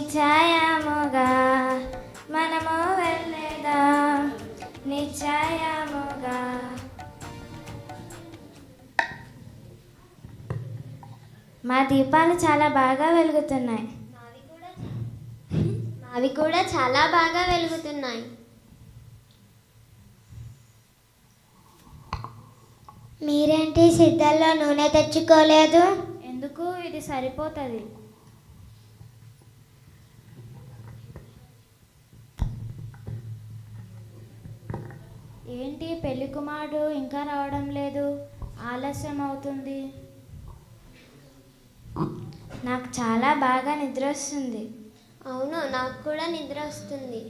నిశ్చయముగా మనము వెళ్ళేదాం నిశ్చయముగా. మా దీపాలు చాలా బాగా వెలుగుతున్నాయి. అవి కూడా చాలా బాగా వెలుగుతున్నాయి. మీరేంటి సిద్ధంలో నూనె తెచ్చుకోలేదు? ఎందుకు, ఇది సరిపోతుంది. ఏంటి పెళ్లి కుమారుడు ఇంకా రావడం లేదు, ఆలస్యం అవుతుంది. నాకు చాలా బాగా నిద్ర వస్తుంది. అవును, నాకు కూడా నిద్ర వస్తుంది.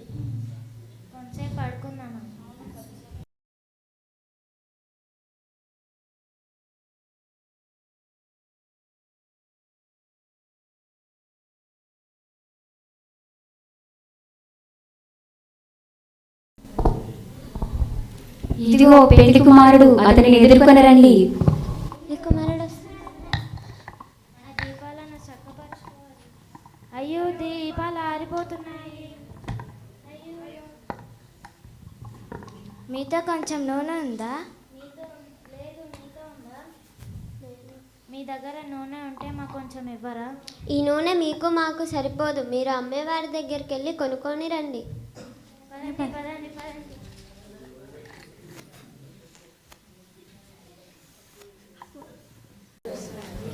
కొంచెం పడుకుందామా? ఇదిగో పెళ్లి కుమారుడు, అతనిని ఎదుర్కొని రండి. దీపాలను చక్కపరచుకోవాలి. అయ్యో, దీపాలు ఆరిపోతున్నాయి. మీతో కొంచెం నూనె ఉందా? మీ దగ్గర నూనె ఉంటే మాకు కొంచెం ఇవ్వరా? ఈ నూనె మీకు మాకు సరిపోదు, మీరు అమ్మేవారి దగ్గరికి వెళ్ళి కొనుక్కొని రండి.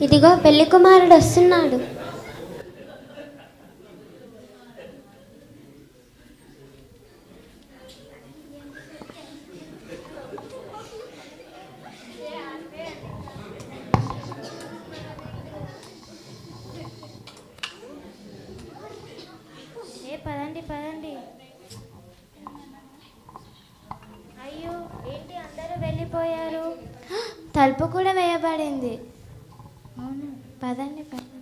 ఇదిగో పెళ్లి కుమారుడు వస్తున్నాడు. పదండి పదండి. అయ్యో, ఏంటి అందరూ వెళ్ళిపోయారు? తలుపు కూడా వేయబడింది. అవును, పదండి పదండి.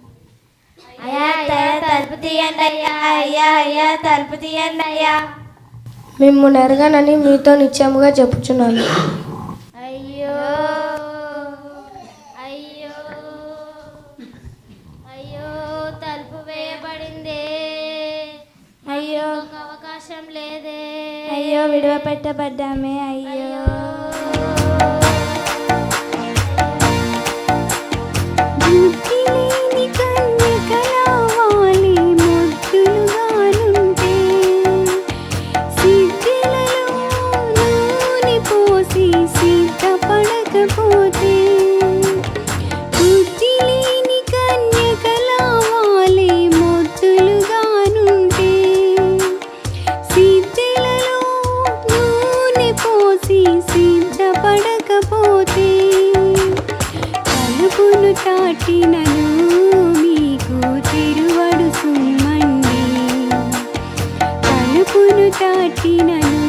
అయ్యా తలుపు తీయండి అయ్యా, అయ్యా అయ్యా తలుపు తీయండి అయ్యా. మిమ్ము నెరగనని మీతో నిత్యముగా చెప్పుచున్నాను. అయ్యో అయ్యో అయ్యో, తలుపు వేయబడిందే. అయ్యో, అవకాశం లేదే. అయ్యో, విడువ పెట్టబడ్డామే. అయ్యో చాటినను మీకు తిరువడు సుమ్మండి, తలుపును చాటినను